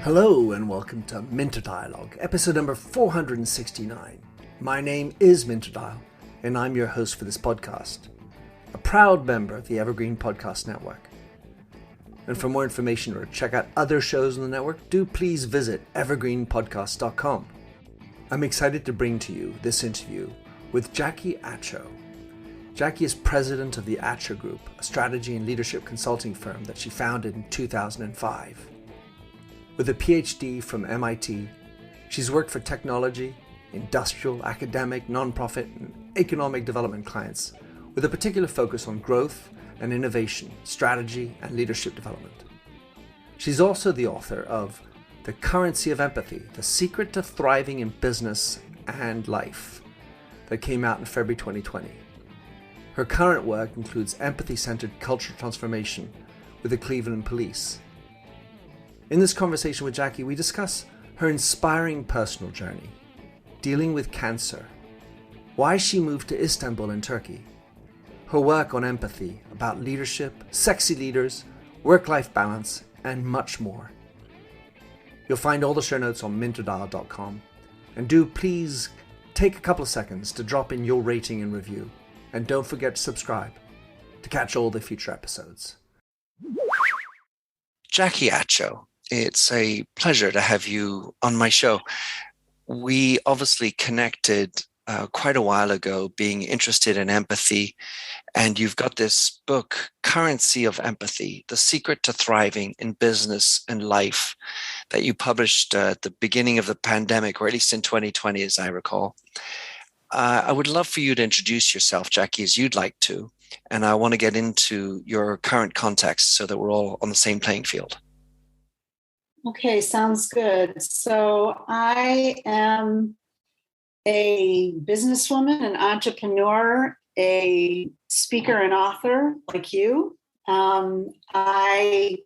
Hello and welcome to Minter Dialogue, episode number 469. My name is Minter Dial, and I'm your host for this podcast, a proud member of the Evergreen Podcast Network. And for more information or check out other shows on the network, do please visit evergreenpodcast.com. I'm excited to bring to you this interview with Jackie Acho. Jackie is president of the Acho Group, a strategy and leadership consulting firm that she founded in 2005. With a PhD from MIT, she's worked for technology, industrial, academic, nonprofit, and economic development clients, with a particular focus on growth and innovation, strategy, and leadership development. She's also the author of The Currency of Empathy, The Secret to Thriving in Business and Life, that came out in February 2020. Her current work includes empathy-centered cultural transformation with the Cleveland Police. In this conversation with Jackie, we discuss her inspiring personal journey, dealing with cancer, why she moved to Istanbul in Turkey, her work on empathy, about leadership, sexy leaders, work-life balance, and much more. You'll find all the show notes on minterdial.com, and do please take a couple of seconds to drop in your rating and review, and don't forget to subscribe to catch all the future episodes. Jackie Acho, it's a pleasure to have you on my show. We obviously connected quite a while ago, being interested in empathy, and you've got this book, Currency of Empathy, The Secret to Thriving in Business and Life, that you published at the beginning of the pandemic, or at least in 2020, as I recall. I would love for you to introduce yourself, Jackie, as you'd like to, and I want to get into your current context so that we're all on the same playing field. Okay, sounds good. So I am a businesswoman, an entrepreneur, a speaker and author like you. I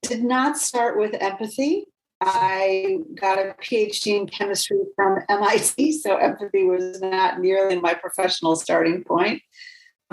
did not start with empathy. I got a PhD in chemistry from MIT, so empathy was not nearly my professional starting point.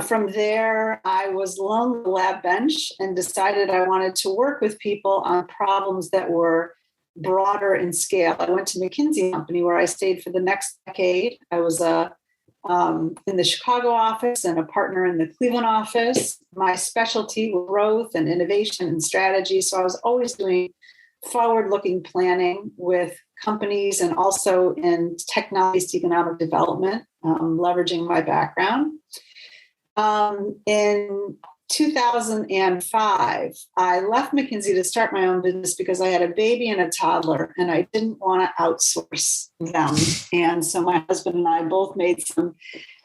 From there, I was alone on the lab bench and decided I wanted to work with people on problems that were broader in scale. I went to McKinsey & Company, where I stayed for the next decade. I was in the Chicago office and a partner in the Cleveland office. My specialty was growth and innovation and strategy. So I was always doing forward-looking planning with companies and also in technology economic development, leveraging my background. In 2005, I left McKinsey to start my own business because I had a baby and a toddler, and I didn't want to outsource them. And so my husband and I both made some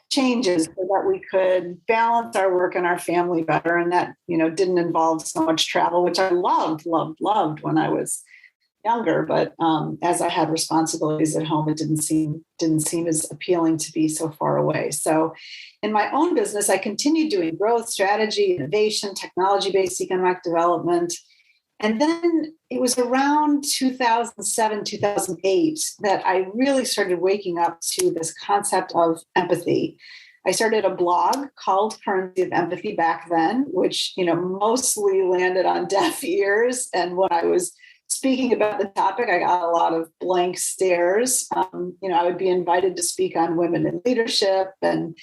changes so that we could balance our work and our family better. And that, didn't involve so much travel, which I loved when I was younger. But as I had responsibilities at home, it didn't seem as appealing to be so far away. So in my own business, I continued doing growth, strategy, innovation, technology-based economic development. And then it was around 2007, 2008 that I really started waking up to this concept of empathy. I started a blog called Currency of Empathy back then, which, mostly landed on deaf ears. And when I was speaking about the topic, I got a lot of blank stares. I would be invited to speak on women in leadership and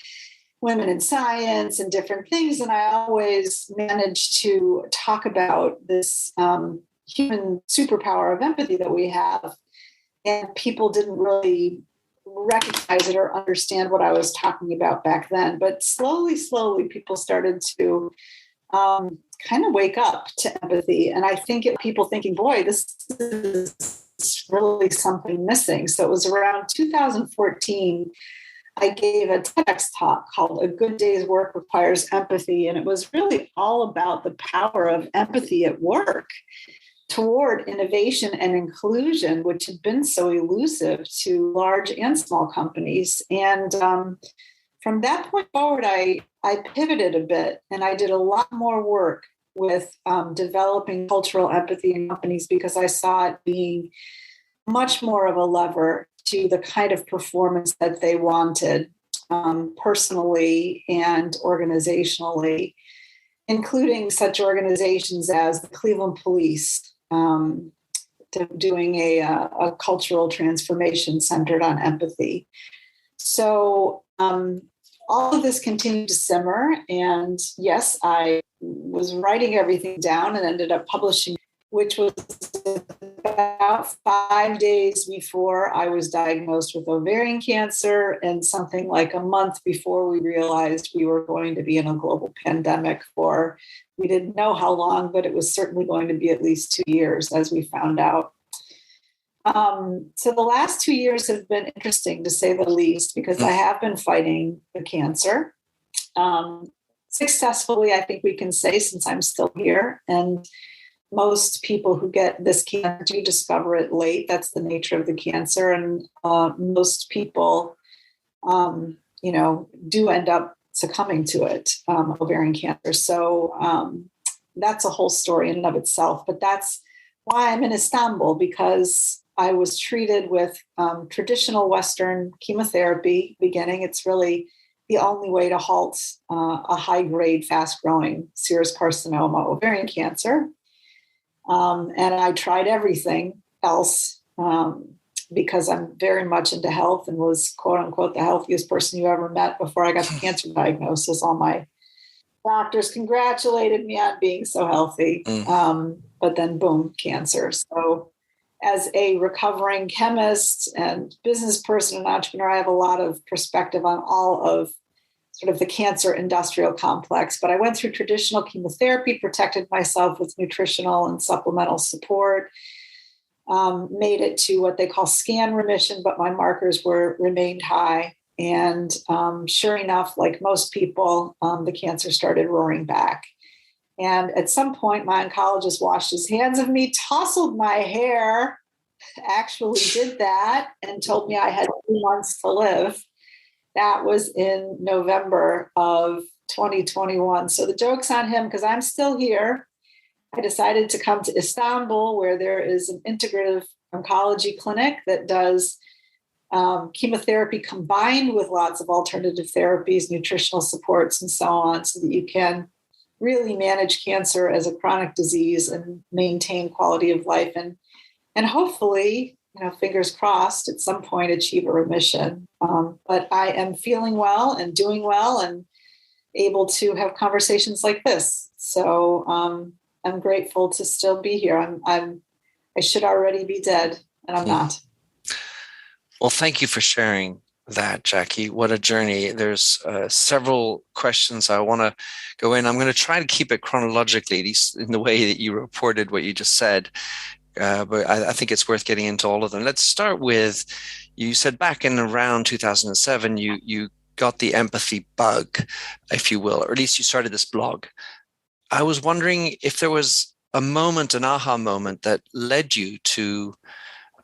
women in science and different things. And I always managed to talk about this human superpower of empathy that we have. And people didn't really recognize it or understand what I was talking about back then. But slowly, people started to kind of wake up to empathy. And I think people thinking, boy, this is really something missing. So it was around 2014, I gave a TEDx talk called A Good Day's Work Requires Empathy. And it was really all about the power of empathy at work toward innovation and inclusion, which had been so elusive to large and small companies. And from that point forward, I pivoted a bit and I did a lot more work with developing cultural empathy in companies because I saw it being much more of a lever to the kind of performance that they wanted personally and organizationally. including such organizations as the Cleveland Police, doing a cultural transformation centered on empathy. So all of this continued to simmer. And yes, I was writing everything down and ended up publishing, which was about 5 days before I was diagnosed with ovarian cancer, and something like a month before we realized we were going to be in a global pandemic for, we didn't know how long, but it was certainly going to be at least 2 years, as we found out. So the last 2 years have been interesting, to say the least, because I have been fighting the cancer successfully, I think we can say, since I'm still here. And most people who get this cancer do discover it late. That's the nature of the cancer. And most people, do end up succumbing to it, ovarian cancer. So that's a whole story in and of itself. But that's why I'm in Istanbul, because I was treated with traditional Western chemotherapy beginning. It's really the only way to halt a high-grade, fast-growing serous carcinoma, ovarian cancer. And I tried everything else because I'm very much into health and was, quote unquote, the healthiest person you ever met before I got the cancer diagnosis. All my doctors congratulated me on being so healthy. But then boom, cancer. So as a recovering chemist and business person and entrepreneur, I have a lot of perspective on all of sort of the cancer industrial complex. But I went through traditional chemotherapy, protected myself with nutritional and supplemental support, made it to what they call scan remission, but my markers remained high. And sure enough, like most people, the cancer started roaring back. And at some point, my oncologist washed his hands of me, tousled my hair, actually did that, and told me I had 2 months to live. That was in November of 2021. So the joke's on him, because I'm still here. I decided to come to Istanbul, where there is an integrative oncology clinic that does chemotherapy combined with lots of alternative therapies, nutritional supports, and so on, so that you can really manage cancer as a chronic disease and maintain quality of life, and hopefully, fingers crossed, at some point achieve a remission. But I am feeling well and doing well and able to have conversations like this. So I'm grateful to still be here. I should already be dead, and I'm not. Well, thank you for sharing that, Jackie. What a journey. There's several questions I want to go in. I'm going to try to keep it chronologically, at least in the way that you reported what you just said. But I think it's worth getting into all of them. Let's start with, you said back in around 2007, you got the empathy bug, if you will, or at least you started this blog. I was wondering if there was a moment, an aha moment, that led you to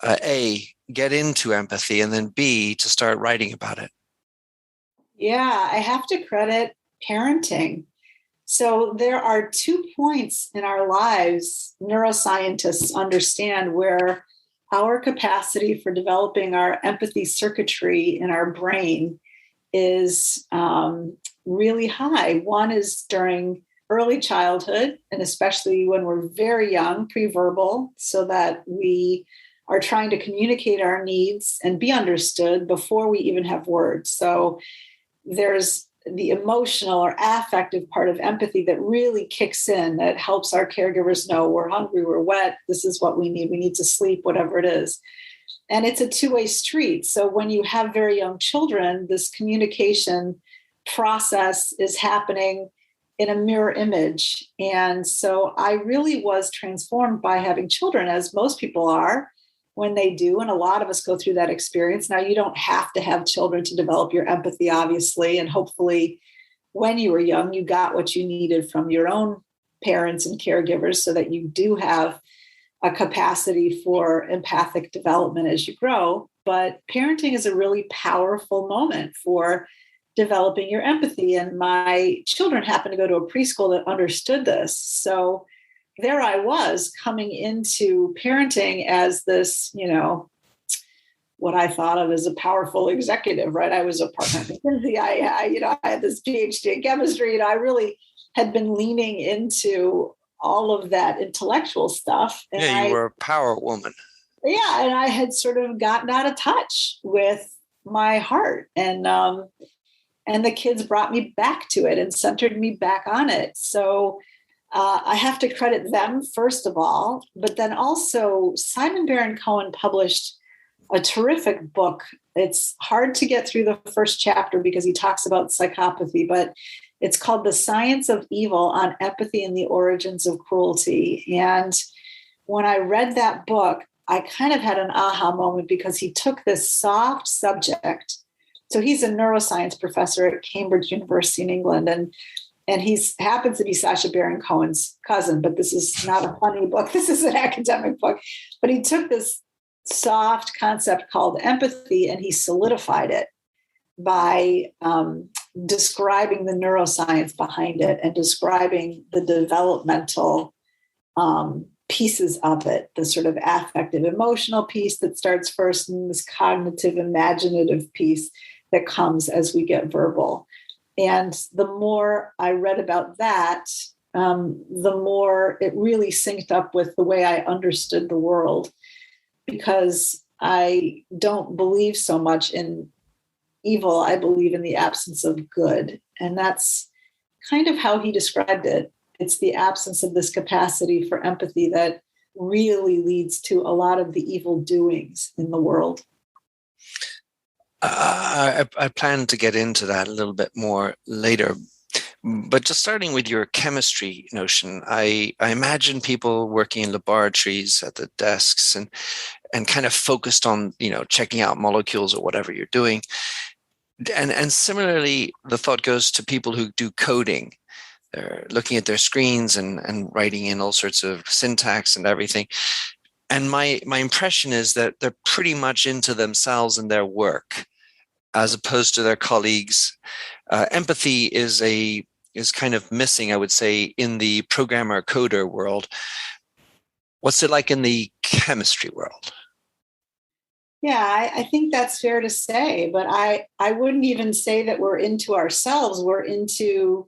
A, get into empathy, and then B, to start writing about it. Yeah, I have to credit parenting. So there are 2 points in our lives neuroscientists understand where our capacity for developing our empathy circuitry in our brain is really high. One is during early childhood, and especially when we're very young, pre-verbal, so that we are trying to communicate our needs and be understood before we even have words. So there's the emotional or affective part of empathy that really kicks in, that helps our caregivers know we're hungry, we're wet, this is what we need to sleep, whatever it is. And it's a two-way street. So when you have very young children, this communication process is happening in a mirror image. And so I really was transformed by having children, as most people are when they do. And a lot of us go through that experience. Now, you don't have to have children to develop your empathy, obviously. And hopefully when you were young, you got what you needed from your own parents and caregivers, so that you do have a capacity for empathic development as you grow. But parenting is a really powerful moment for developing your empathy. And my children happened to go to a preschool that understood this. So there I was, coming into parenting as this, what I thought of as a powerful executive, right? I was a partner at McKinsey. I had this PhD in chemistry. I really had been leaning into all of that intellectual stuff. And yeah, you were a power woman. Yeah, and I had sort of gotten out of touch with my heart, and the kids brought me back to it and centered me back on it. So I have to credit them first of all, but then also Simon Baron Cohen published a terrific book. It's hard to get through the first chapter because he talks about psychopathy, but it's called The Science of Evil on Empathy and the Origins of Cruelty. And when I read that book, I kind of had an aha moment because he took this soft subject. So he's a neuroscience professor at Cambridge University in England, and he's happens to be Sacha Baron Cohen's cousin, but this is not a funny book. This is an academic book. But he took this soft concept called empathy and he solidified it by describing the neuroscience behind it and describing the developmental pieces of it, the sort of affective emotional piece that starts first and this cognitive imaginative piece that comes as we get verbal. And the more I read about that, the more it really synced up with the way I understood the world, because I don't believe so much in evil. I believe in the absence of good. And that's kind of how he described it. It's the absence of this capacity for empathy that really leads to a lot of the evil doings in the world. I plan to get into that a little bit more later. But just starting with your chemistry notion, I imagine people working in laboratories at the desks and kind of focused on, checking out molecules or whatever you're doing. And similarly, the thought goes to people who do coding. They're looking at their screens and writing in all sorts of syntax and everything. And my impression is that they're pretty much into themselves and their work, as opposed to their colleagues. Empathy is kind of missing, I would say, in the programmer coder world. What's it like in the chemistry world? Yeah, I think that's fair to say, but I wouldn't even say that we're into ourselves. We're into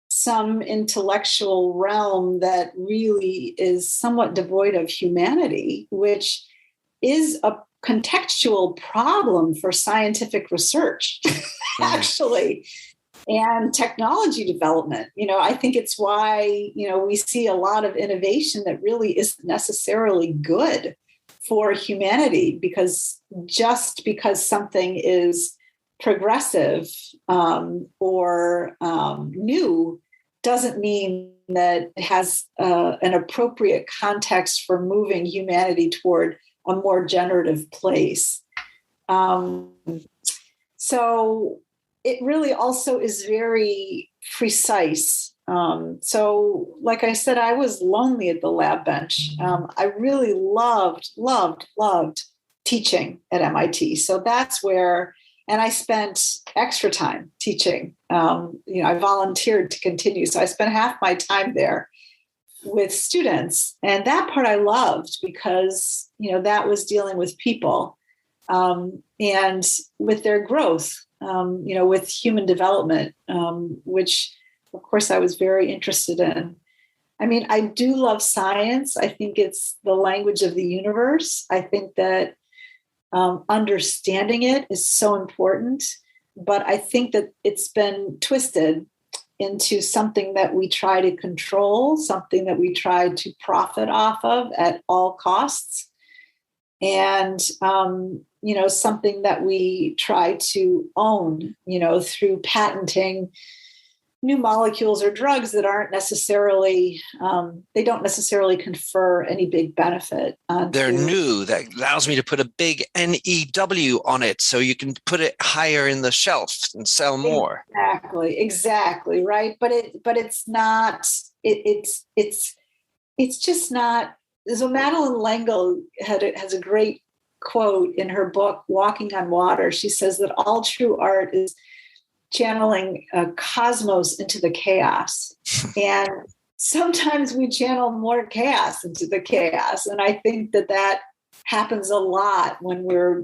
some intellectual realm that really is somewhat devoid of humanity, which is a contextual problem for scientific research, actually, and technology development. I think it's why, we see a lot of innovation that really isn't necessarily good for humanity, because just because something is progressive or new doesn't mean that it has an appropriate context for moving humanity toward a more generative place. So it really also is very precise. So like I said, I was lonely at the lab bench. I really loved teaching at MIT. So that's where, and I spent extra time teaching. I volunteered to continue. So I spent half my time there with students. And that part I loved because, that was dealing with people and with their growth, with human development, which of course I was very interested in. I mean, I do love science. I think it's the language of the universe. I think that understanding it is so important, but I think that it's been twisted into something that we try to control, something that we try to profit off of at all costs, and something that we try to own, through patenting new molecules or drugs that aren't necessarily, they don't necessarily confer any big benefit. They're new. That allows me to put a big NEW on it so you can put it higher in the shelf and sell more. Exactly. Right. But it's not, it's just not. So Madeleine L'Engle has a great quote in her book, Walking on Water. She says that all true art is channeling a cosmos into the chaos. And sometimes we channel more chaos into the chaos. And I think that happens a lot when we're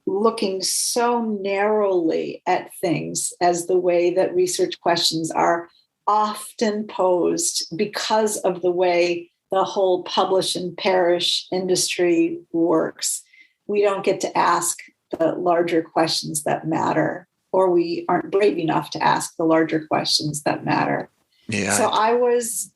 looking so narrowly at things as the way that research questions are often posed because of the way the whole publish and perish industry works. We don't get to ask the larger questions that matter, or we aren't brave enough to ask the larger questions that matter. Yeah. So I was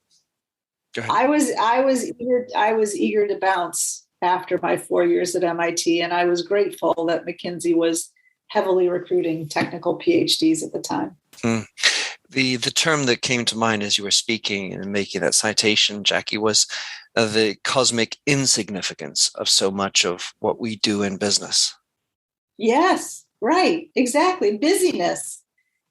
eager to bounce after my 4 years at MIT, and I was grateful that McKinsey was heavily recruiting technical PhDs at the time. The term that came to mind as you were speaking and making that citation, Jackie, was the cosmic insignificance of so much of what we do in business. Yes, right, exactly. Busyness.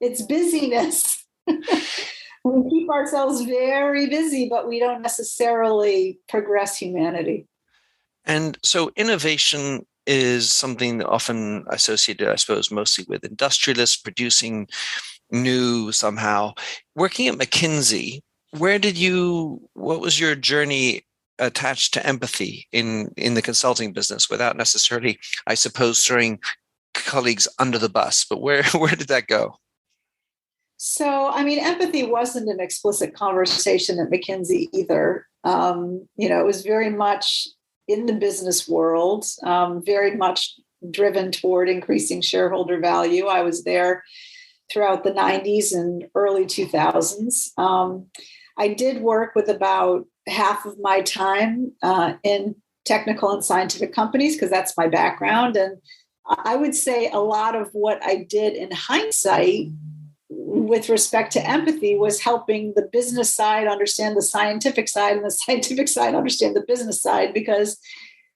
It's busyness. We keep ourselves very busy, but we don't necessarily progress humanity. And so innovation is something often associated, I suppose, mostly with industrialists producing new somehow. Working at McKinsey, what was your journey attached to empathy in the consulting business without necessarily, I suppose, throwing colleagues under the bus, but where did that go? So, empathy wasn't an explicit conversation at McKinsey either. It was very much in the business world, very much driven toward increasing shareholder value. I was there throughout the 90s and early 2000s. I did work with about half of my time in technical and scientific companies because that's my background. And I would say a lot of what I did in hindsight with respect to empathy was helping the business side understand the scientific side and the scientific side understand the business side, because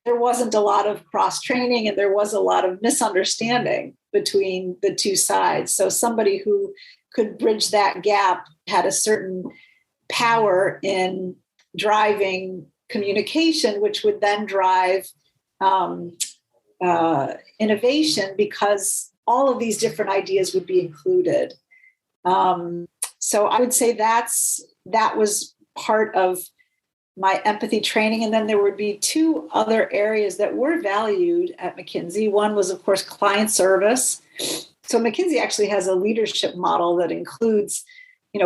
there wasn't a lot of cross-training and there was a lot of misunderstanding between the two sides. So somebody who could bridge that gap had a certain power in driving communication, which would then drive innovation, because all of these different ideas would be included. So I would say that was part of my empathy training. And then there would be two other areas that were valued at McKinsey. One was, of course, client service. So McKinsey actually has a leadership model that includes,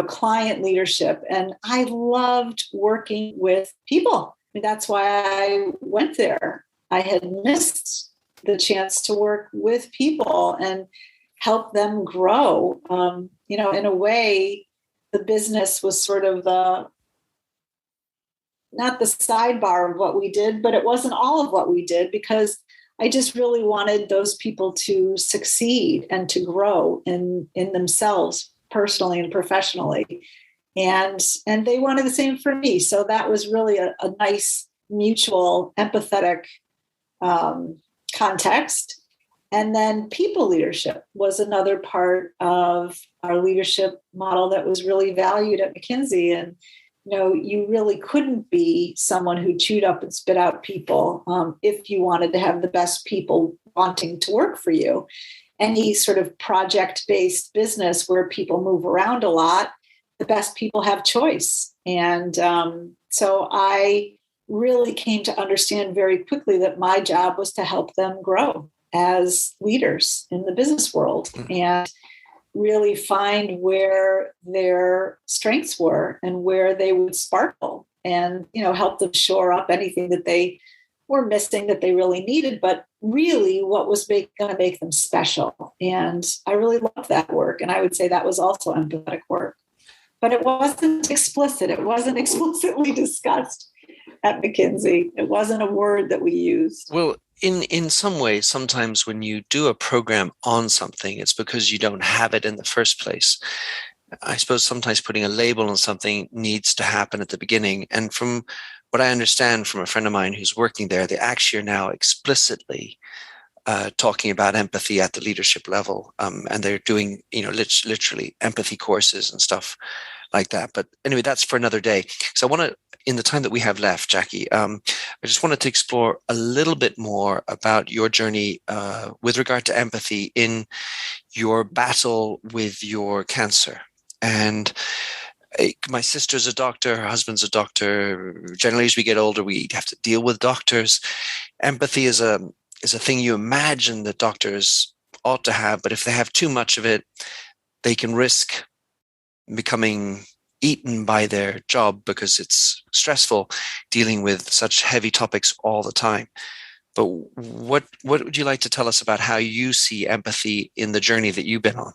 client leadership. And I loved working with people. That's why I went there. I had missed the chance to work with people and help them grow. In a way, the business was sort of not the sidebar of what we did, but it wasn't all of what we did, because I just really wanted those people to succeed and to grow in themselves personally and professionally. And they wanted the same for me. So that was really a nice, mutual, empathetic context. And then people leadership was another part of our leadership model that was really valued at McKinsey. And, you really couldn't be someone who chewed up and spit out people if you wanted to have the best people wanting to work for you. Any sort of project-based business where people move around a lot, the best people have choice. And so I really came to understand very quickly that my job was to help them grow as leaders in the business world and really find where their strengths were and where they would sparkle, and, help them shore up anything that they were missing that they really needed, but really what was going to make them special. And I really loved that work. And I would say that was also empathetic work, but it wasn't explicit. It wasn't explicitly discussed at McKinsey. It wasn't a word that we used. Well, in some ways, sometimes when you do a program on something, it's because you don't have it in the first place. I suppose sometimes putting a label on something needs to happen at the beginning. And from what I understand from a friend of mine who's working there, they actually are now explicitly talking about empathy at the leadership level. And they're doing, literally empathy courses and stuff like that. But anyway, that's for another day. So I want to, in the time that we have left, Jackie, I just wanted to explore a little bit more about your journey with regard to empathy in your battle with your cancer. And my sister's a doctor, her husband's a doctor. Generally, as we get older, we have to deal with doctors. Empathy is a thing you imagine that doctors ought to have, but if they have too much of it, they can risk becoming eaten by their job because it's stressful dealing with such heavy topics all the time. But what would you like to tell us about how you see empathy in the journey that you've been on?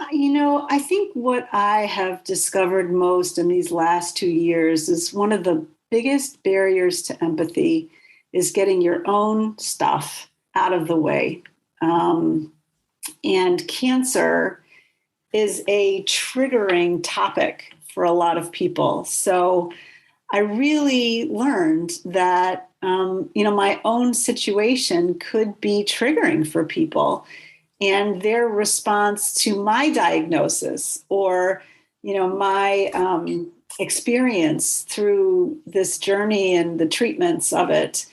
I think what I have discovered most in these last 2 years is one of the biggest barriers to empathy is getting your own stuff out of the way. And cancer is a triggering topic for a lot of people. So I really learned that, my own situation could be triggering for people, and their response to my diagnosis or, my experience through this journey and the treatments of it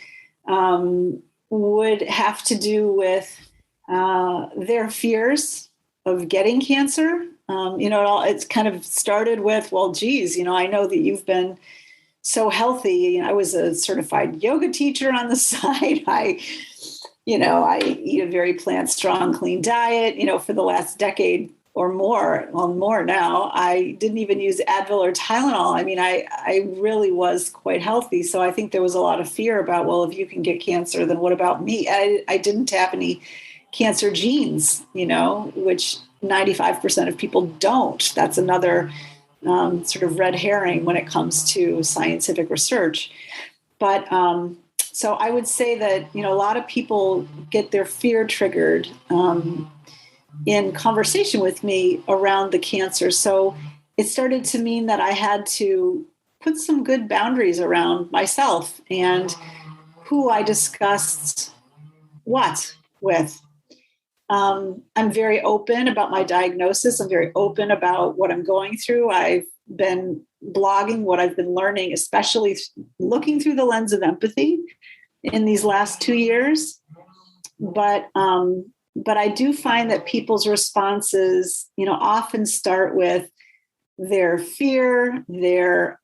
would have to do with their fears of getting cancer. It's kind of started with, well, geez, I know that you've been so healthy. I was a certified yoga teacher on the side. I eat a very plant strong, clean diet, for the last decade or more, well, more now. I didn't even use Advil or Tylenol. I mean, I really was quite healthy. So I think there was a lot of fear about, well, if you can get cancer, then what about me? I didn't have any cancer genes, which 95% of people don't. That's another sort of red herring when it comes to scientific research. But so I would say that, a lot of people get their fear triggered in conversation with me around the cancer. So it started to mean that I had to put some good boundaries around myself and who I discussed what with. I'm very open about my diagnosis. I'm very open about what I'm going through. I've been blogging what I've been learning, especially looking through the lens of empathy in these last 2 years. But I do find that people's responses, often start with their fear, their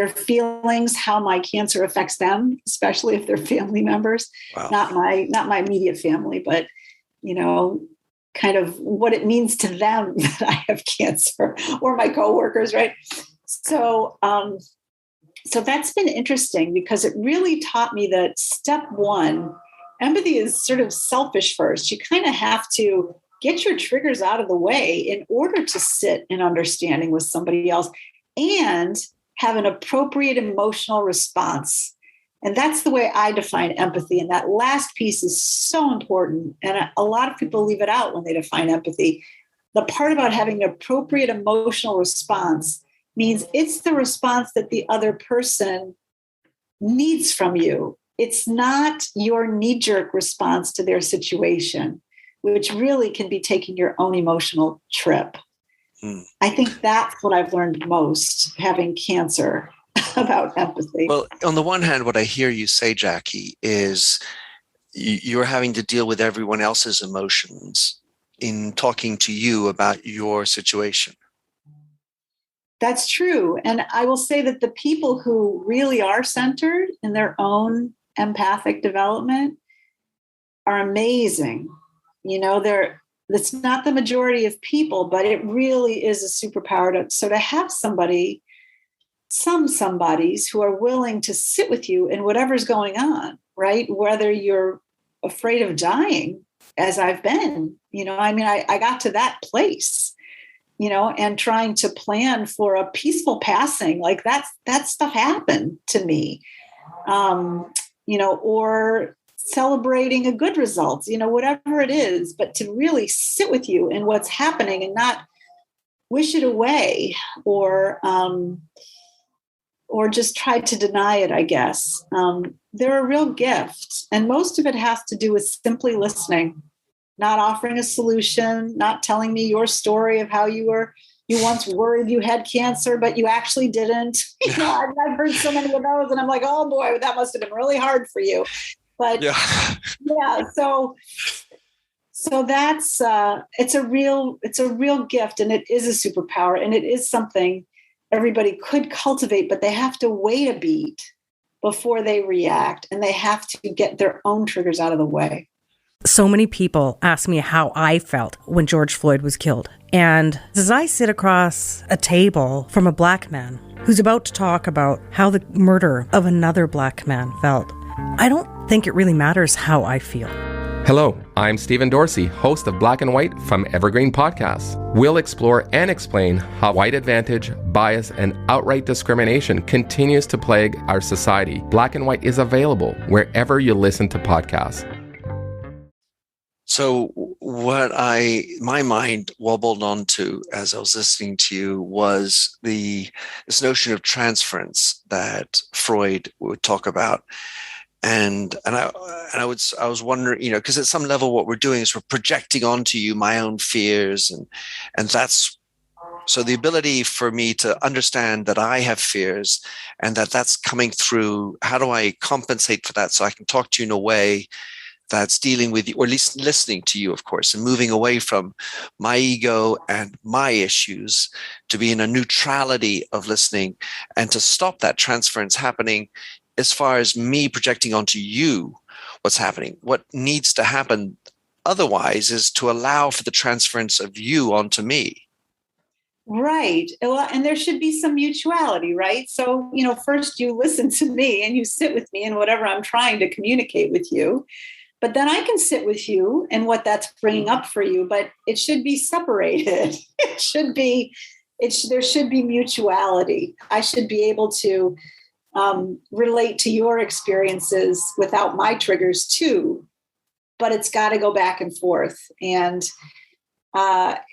feelings, how my cancer affects them, especially if they're family members. Wow. Not my immediate family, but kind of what it means to them that I have cancer, or my coworkers, right? So that's been interesting because it really taught me that step one, empathy is sort of selfish first. You kind of have to get your triggers out of the way in order to sit in understanding with somebody else and have an appropriate emotional response. And that's the way I define empathy. And that last piece is so important. And a lot of people leave it out when they define empathy. The part about having an appropriate emotional response means it's the response that the other person needs from you. It's not your knee-jerk response to their situation, which really can be taking your own emotional trip. I think that's what I've learned most, having cancer, about empathy. Well, on the one hand, what I hear you say, Jackie, is you're having to deal with everyone else's emotions in talking to you about your situation. That's true. And I will say that the people who really are centered in their own empathic development are amazing. It's not the majority of people, but it really is a superpower to have somebodies who are willing to sit with you in whatever's going on, right? Whether you're afraid of dying, as I've been, I got to that place, and trying to plan for a peaceful passing, like that stuff happened to me, or celebrating a good result, whatever it is, but to really sit with you in what's happening and not wish it away or just try to deny it, I guess. They're a real gift. And most of it has to do with simply listening, not offering a solution, not telling me your story of how you once worried you had cancer, but you actually didn't. I've heard so many of those and I'm like, oh boy, that must have been really hard for you. But yeah, so that's it's a real gift, and it is a superpower, and it is something everybody could cultivate, but they have to wait a beat before they react, and they have to get their own triggers out of the way. So many people ask me how I felt when George Floyd was killed. And as I sit across a table from a black man who's about to talk about how the murder of another black man felt, I don't think it really matters how I feel. Hello, I'm Stephen Dorsey, host of Black and White from Evergreen Podcasts. We'll explore and explain how white advantage, bias, and outright discrimination continues to plague our society. Black and White is available wherever you listen to podcasts. So what my mind wobbled onto as I was listening to you was this notion of transference that Freud would talk about. And I was wondering, because at some level what we're doing is we're projecting onto you my own fears, and that's so the ability for me to understand that I have fears and that's coming through. How do I compensate for that so I can talk to you in a way that's dealing with you, or at least listening to you, of course, and moving away from my ego and my issues to be in a neutrality of listening, and to stop that transference happening as far as me projecting onto you what's happening. What needs to happen otherwise is to allow for the transference of you onto me. Right. Well, and there should be some mutuality, right? So, first you listen to me and you sit with me in whatever I'm trying to communicate with you. But then I can sit with you and what that's bringing up for you, but it should be separated. There should be mutuality. I should be able to relate to your experiences without my triggers too, but it's got to go back and forth. And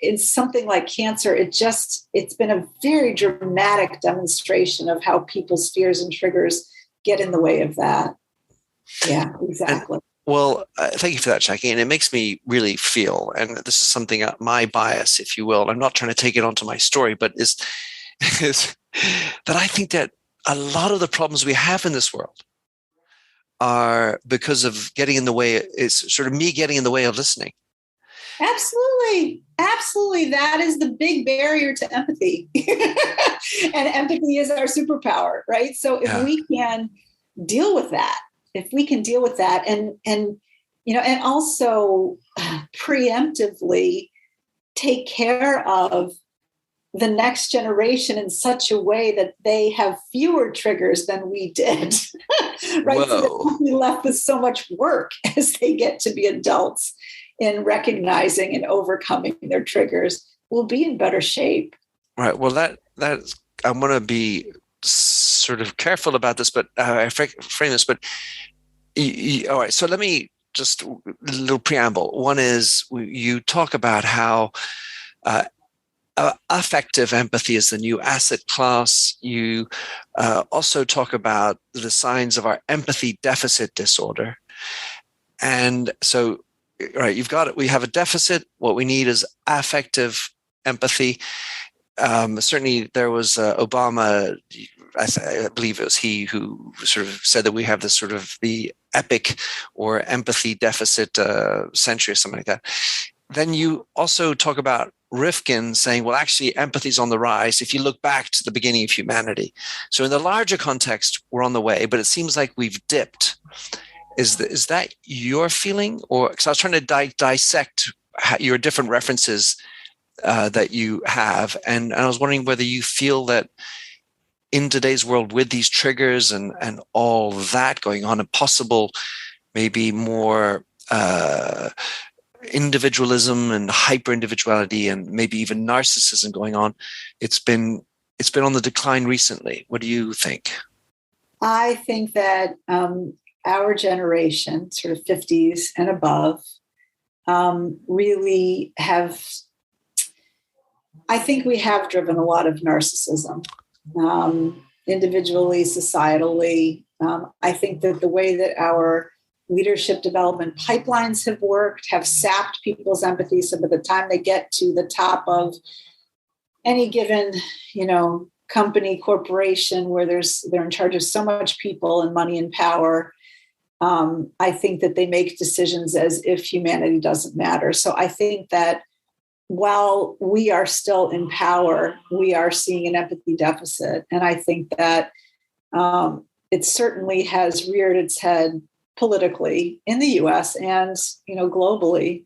it's something like cancer. It's been a very dramatic demonstration of how people's fears and triggers get in the way of that. Yeah, exactly. Thank you for that, Jackie. And it makes me really feel, and this is something, my bias, if you will, I'm not trying to take it onto my story, but is that I think that a lot of the problems we have in this world are because of getting in the way. It's sort of me getting in the way of listening. Absolutely. Absolutely. That is the big barrier to empathy. And empathy is our superpower, right? So if we can deal with that, and also preemptively take care of the next generation in such a way that they have fewer triggers than we did, right? So that we'll be left with so much work as they get to be adults in recognizing and overcoming their triggers. We'll be in better shape. Right. Well, that's I'm going to be sort of careful about this, but I frame this. But all right. So let me just a little preamble. One is you talk about how affective empathy is the new asset class. You also talk about the signs of our empathy deficit disorder. And so, right, you've got it. We have a deficit. What we need is affective empathy. Certainly there was Obama, I believe it was he who sort of said that we have this sort of the epic or empathy deficit century or something like that. Then you also talk about Rifkin saying, well, actually, empathy is on the rise if you look back to the beginning of humanity. So in the larger context, we're on the way, but it seems like we've dipped. Is that your feeling? Or because I was trying to dissect your different references that you have, and I was wondering whether you feel that in today's world with these triggers and all that going on, and possible maybe more individualism and hyper individuality and maybe even narcissism going on, it's been on the decline recently. What do you think? I think that our generation, sort of 50s and above, really have, I think we have driven a lot of narcissism, individually, societally. I think that the way that our leadership development pipelines have worked have sapped people's empathy. So by the time they get to the top of any given, company, corporation, where they're in charge of so much people and money and power, I think that they make decisions as if humanity doesn't matter. So I think that while we are still in power, we are seeing an empathy deficit. And I think that it certainly has reared its head politically in the US and, globally.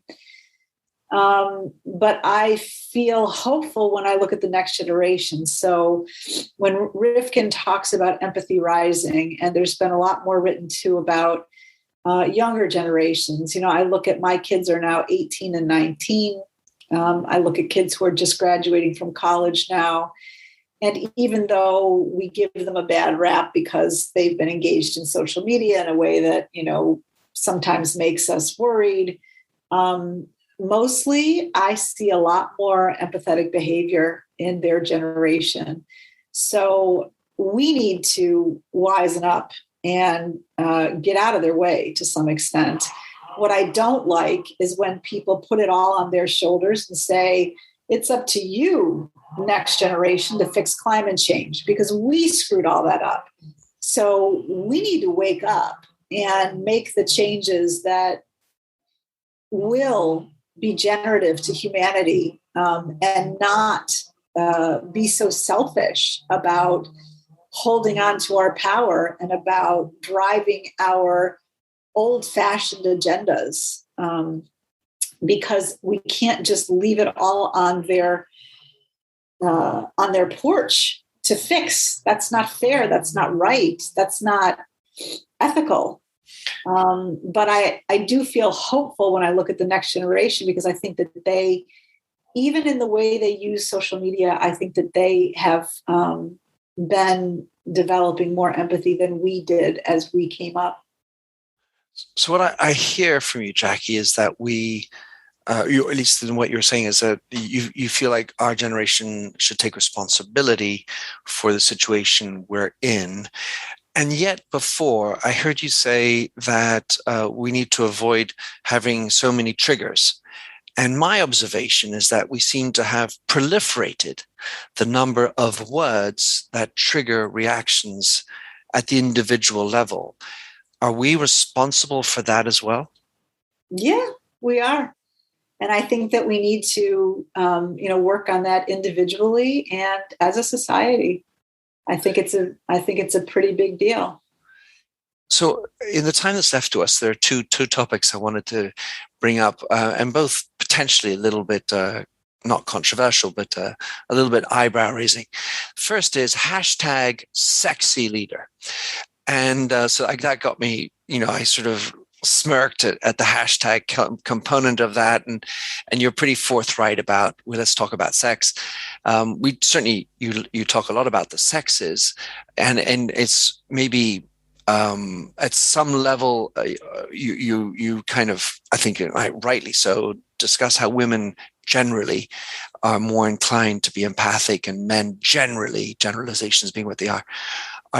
But I feel hopeful when I look at the next generation. So when Rifkin talks about empathy rising, and there's been a lot more written too about younger generations, I look at my kids are now 18 and 19. I look at kids who are just graduating from college now. And even though we give them a bad rap because they've been engaged in social media in a way that, sometimes makes us worried, mostly I see a lot more empathetic behavior in their generation. So we need to wisen up and get out of their way to some extent. What I don't like is when people put it all on their shoulders and say, it's up to you, next generation, to fix climate change, because we screwed all that up. So we need to wake up and make the changes that will be generative to humanity, and not be so selfish about holding on to our power and about driving our old-fashioned agendas, because we can't just leave it all on their porch to fix. That's not fair. That's not right. That's not ethical. But I do feel hopeful when I look at the next generation, because I think that they, even in the way they use social media, I think that they have been developing more empathy than we did as we came up. So what I hear from you, Jackie, is that you, at least in what you're saying, is that you feel like our generation should take responsibility for the situation we're in. And yet before, I heard you say that we need to avoid having so many triggers. And my observation is that we seem to have proliferated the number of words that trigger reactions at the individual level. Are we responsible for that as well? Yeah, we are. And I think that we need to, work on that individually and as a society. I think it's a pretty big deal. So in the time that's left to us, there are two topics I wanted to bring up, and both potentially a little bit not controversial, but a little bit eyebrow raising. First is #SexyLeader. And so that got me, I sort of smirked at the hashtag component of that. And you're pretty forthright about, well, let's talk about sex. We certainly, you talk a lot about the sexes, and it's maybe at some level, you kind of, I think rightly so, discuss how women generally are more inclined to be empathic, and men generally, generalizations being what they are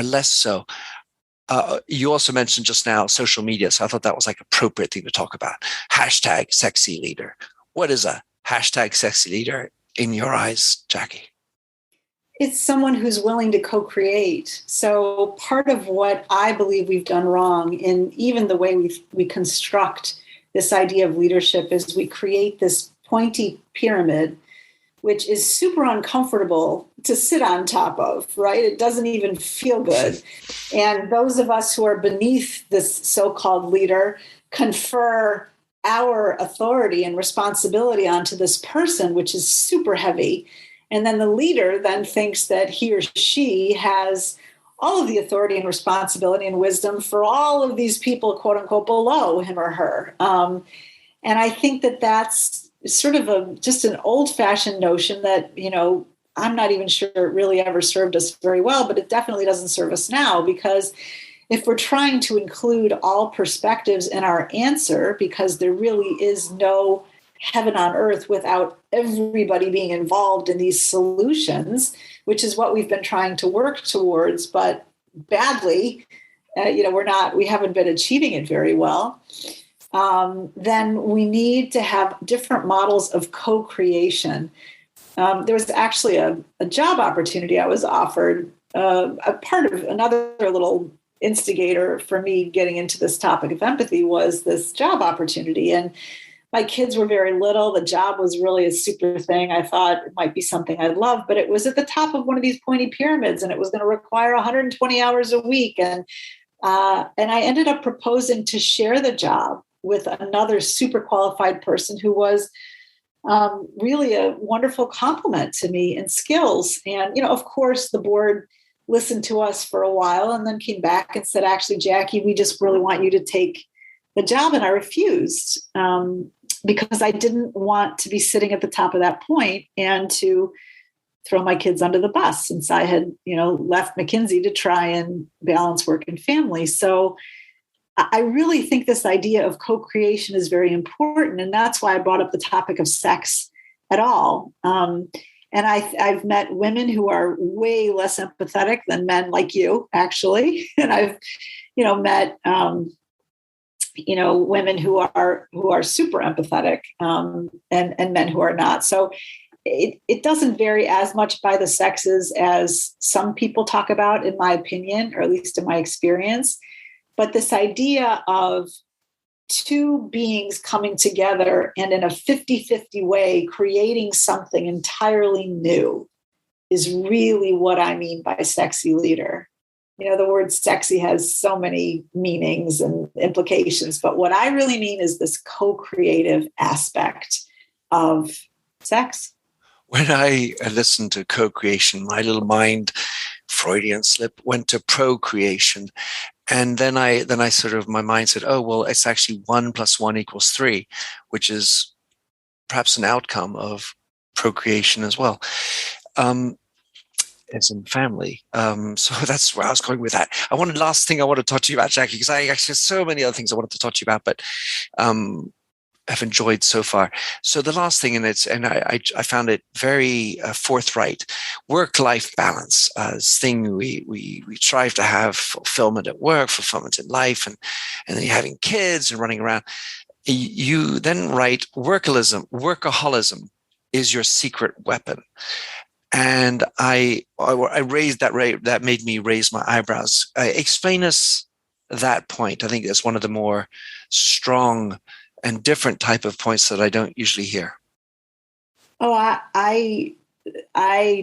less so. You also mentioned just now social media, so I thought that was like appropriate thing to talk about. #SexyLeader. What is a #SexyLeader in your eyes, Jackie? It's someone who's willing to co-create. So part of what I believe we've done wrong in even the way we construct this idea of leadership is we create this pointy pyramid, which is super uncomfortable to sit on top of, right? It doesn't even feel good. And those of us who are beneath this so-called leader confer our authority and responsibility onto this person, which is super heavy. And then the leader then thinks that he or she has all of the authority and responsibility and wisdom for all of these people, quote unquote, below him or her. And I think that that's sort of just an old-fashioned notion that, I'm not even sure it really ever served us very well, but it definitely doesn't serve us now, because if we're trying to include all perspectives in our answer, because there really is no heaven on earth without everybody being involved in these solutions, which is what we've been trying to work towards, but badly, we haven't been achieving it very well. Then we need to have different models of co-creation. There was actually a job opportunity I was offered, a part of another little instigator for me getting into this topic of empathy was this job opportunity. And my kids were very little. The job was really a super thing. I thought it might be something I'd love, but it was at the top of one of these pointy pyramids, and it was going to require 120 hours a week. And And I ended up proposing to share the job with another super qualified person who was really a wonderful compliment to me in skills. And, of course, the board listened to us for a while and then came back and said, actually, Jackie, we just really want you to take the job. And I refused because I didn't want to be sitting at the top of that point and to throw my kids under the bus, since I had, left McKinsey to try and balance work and family. So I really think this idea of co-creation is very important. And that's why I brought up the topic of sex at all. And I've met women who are way less empathetic than men like you, actually. And I've, met, women who are super empathetic and men who are not. So it doesn't vary as much by the sexes as some people talk about, in my opinion, or at least in my experience. But this idea of two beings coming together and in a 50-50 way, creating something entirely new is really what I mean by sexy leader. The word sexy has so many meanings and implications, but what I really mean is this co-creative aspect of sex. When I listened to co-creation, my little mind, Freudian slip, went to procreation. And then I sort of, my mind said, oh, well, it's actually 1 + 1 = 3, which is perhaps an outcome of procreation as well. As in family. So that's where I was going with that. Last thing I want to talk to you about, Jackie, because I actually have so many other things I wanted to talk to you about, but I've enjoyed so far. So the last thing, and I found it very forthright, work-life balance as thing we strive to have fulfillment at work, fulfillment in life, and then you're having kids and running around. You then write workaholism is your secret weapon. And I raised that made me raise my eyebrows. Explain us that point. I think it's one of the more strong and different type of points that I don't usually hear. Oh, I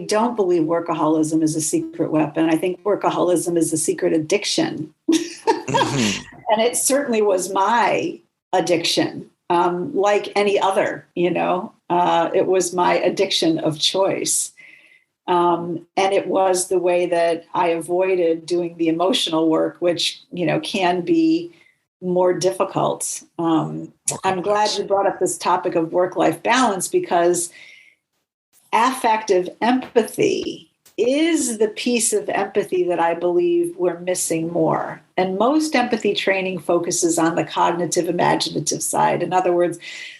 don't believe workaholism is a secret weapon. I think workaholism is a secret addiction. Mm-hmm. And it certainly was my addiction, like any other, it was my addiction of choice. And it was the way that I avoided doing the emotional work, which, can be more difficult. I'm glad you brought up this topic of work-life balance, because affective empathy is the piece of empathy that I believe we're missing more. And most empathy training focuses on the cognitive imaginative side. In other words,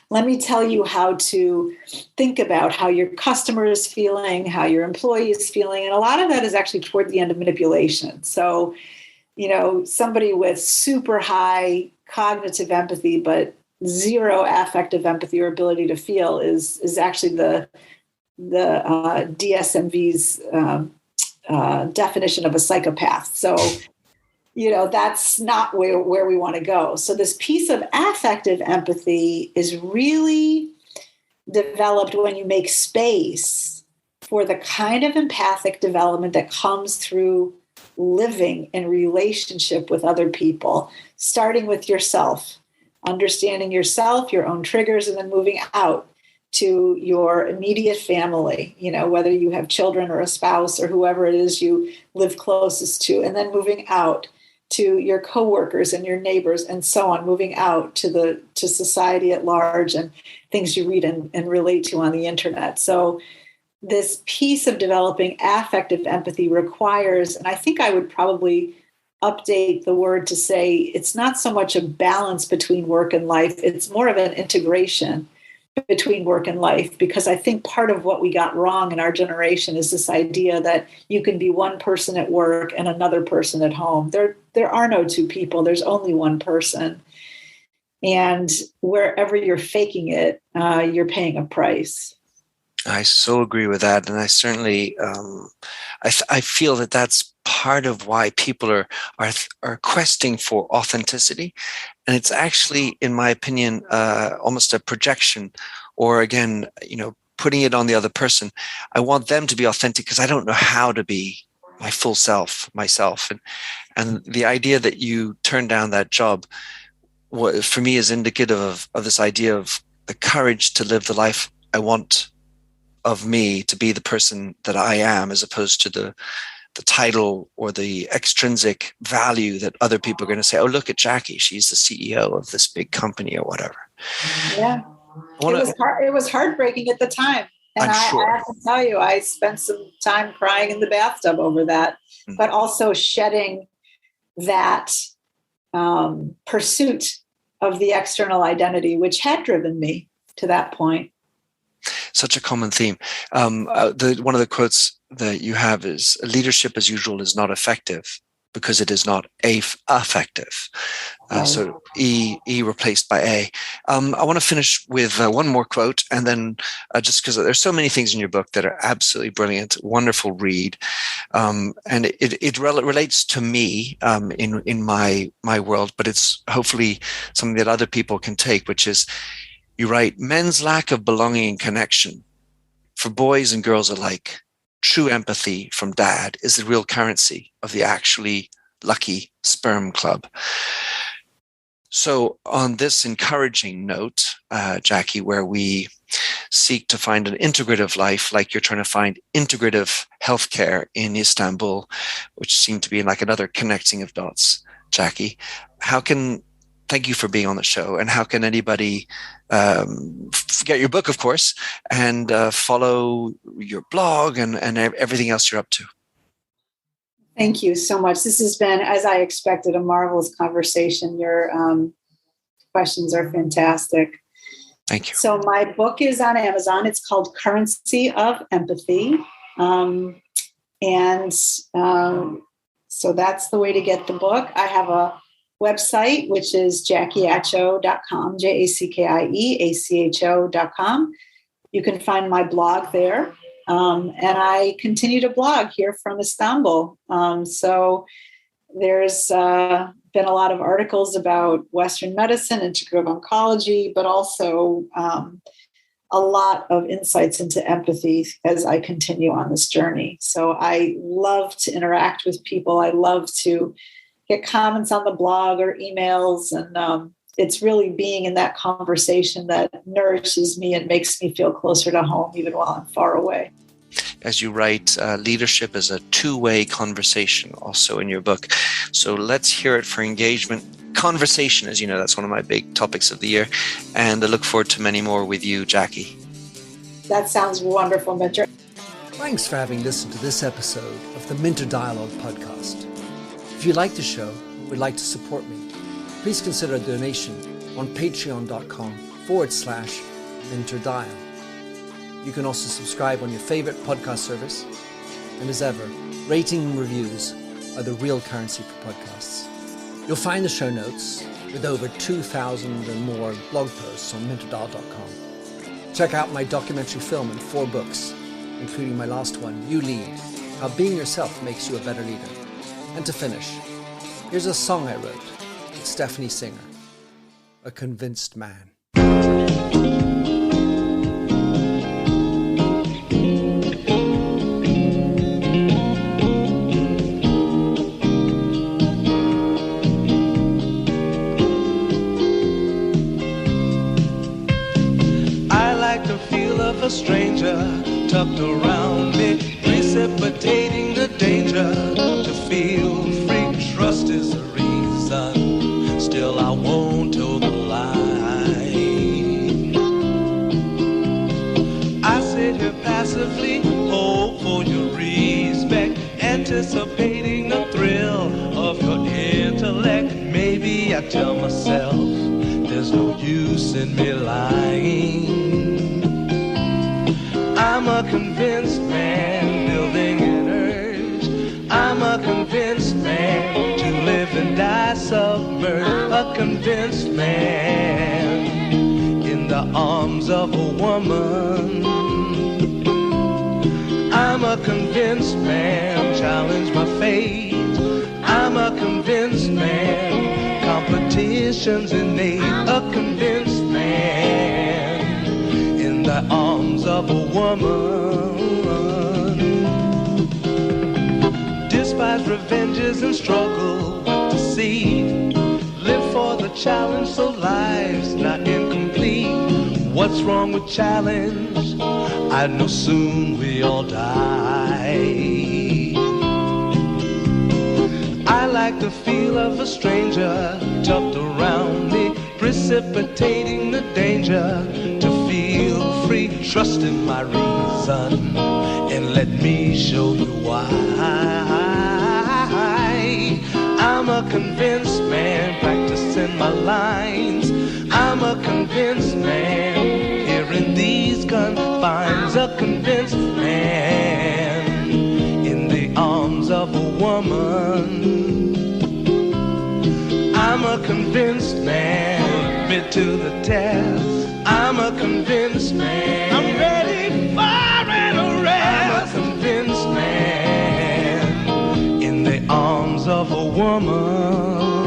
let me tell you how to think about how your customer is feeling, how your employee is feeling. And a lot of that is actually toward the end of manipulation. So, somebody with super high cognitive empathy, but zero affective empathy or ability to feel is actually the DSM-V's definition of a psychopath. So, that's not where we want to go. So this piece of affective empathy is really developed when you make space for the kind of empathic development that comes through living in relationship with other people, starting with yourself, understanding yourself, your own triggers, and then moving out to your immediate family, whether you have children or a spouse or whoever it is you live closest to, and then moving out to your coworkers and your neighbors and so on, moving out to society at large and things you read and relate to on the internet. So this piece of developing affective empathy requires, and I think I would probably update the word to say it's not so much a balance between work and life, it's more of an integration between work and life, because I think part of what we got wrong in our generation is this idea that you can be one person at work and another person at home. There are no two people, there's only one person. And wherever you're faking it, you're paying a price. I so agree with that. And I certainly, I feel that that's part of why people are questing for authenticity. And it's actually, in my opinion, almost a projection, or again, putting it on the other person. I want them to be authentic because I don't know how to be full self, myself. And the idea that you turned down that job, for me, is indicative of this idea of the courage to live the life I want of me, to be the person that I am, as opposed to the title or the extrinsic value that other people are going to say, oh, look at Jackie, she's the CEO of this big company or whatever. Yeah. It was heartbreaking at the time. And I have to tell you, I spent some time crying in the bathtub over that, but also shedding that pursuit of the external identity, which had driven me to that point. Such a common theme. One of the quotes that you have is, leadership as usual is not effective because it is not affective. So E replaced by A. I want to finish with one more quote, and then just because there's so many things in your book that are absolutely brilliant, wonderful read. And it relates to me in my world, but it's hopefully something that other people can take, which is, you write, men's lack of belonging and connection, for boys and girls alike, true empathy from dad is the real currency of the actually lucky sperm club. So on this encouraging note, Jackie, where we seek to find an integrative life, like you're trying to find integrative healthcare in Istanbul, which seemed to be like another connecting of dots, Jackie, thank you for being on the show. And how can anybody get your book, of course, and follow your blog and everything else you're up to? Thank you so much. This has been, as I expected, a marvelous conversation. Your questions are fantastic. Thank you. So my book is on Amazon. It's called Currency of Empathy. So that's the way to get the book. I have a website, which is jackieacho.com, JACKIEACHO.com. You can find my blog there. And I continue to blog here from Istanbul. So there's been a lot of articles about Western medicine, integrative oncology, but also a lot of insights into empathy as I continue on this journey. So I love to interact with people. I love to get comments on the blog or emails. And it's really being in that conversation that nourishes me and makes me feel closer to home, even while I'm far away. As you write, leadership is a two-way conversation also in your book. So let's hear it for engagement. Conversation, as you know, that's one of my big topics of the year. And I look forward to many more with you, Jackie. That sounds wonderful, Minter. Thanks for having listened to this episode of the Minter Dialogue podcast. If you like the show and would like to support me, please consider a donation on patreon.com/MinterDial. You can also subscribe on your favorite podcast service. And as ever, rating and reviews are the real currency for podcasts. You'll find the show notes with over 2,000 and more blog posts on minterdial.com. Check out my documentary film and 4 books, including my last one, You Lead, How Being Yourself Makes You a Better Leader. And to finish, here's a song I wrote with Stephanie Singer, A Convinced Man. A stranger tucked around me, precipitating the danger to feel free. Trust is the reason, still I won't toe the line. I sit here passively, hope for your respect, anticipating the thrill of your intellect. Maybe I tell myself there's no use in me lying. I'm a convinced man, building an urge. I'm a convinced man, to live and die submerged. A convinced man, in the arms of a woman. I'm a convinced man, challenge my fate. I'm a convinced man, competition's innate. A convinced man, in the arms of a woman. Sometimes revenges and struggle with deceit. Live for the challenge so life's not incomplete. What's wrong with challenge? I know soon we all die. I like the feel of a stranger tucked around me, precipitating the danger to feel free. Trust in my reason and let me show you why. I'm a convinced man practicing my lines. I'm a convinced man here in these confines. A convinced man in the arms of a woman. I'm a convinced man, been to the test. I'm a convinced man, I'm ready for an arrest. I'm a convinced man in the arms of a woman.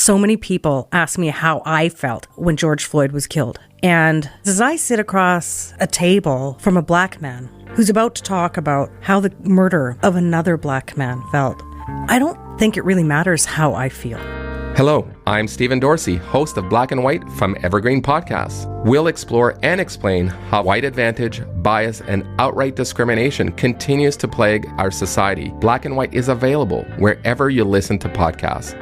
So many people ask me how I felt when George Floyd was killed. And as I sit across a table from a black man who's about to talk about how the murder of another black man felt, I don't think it really matters how I feel. Hello, I'm Stephen Dorsey, host of Black and White from Evergreen Podcasts. We'll explore and explain how white advantage, bias, and outright discrimination continues to plague our society. Black and White is available wherever you listen to podcasts.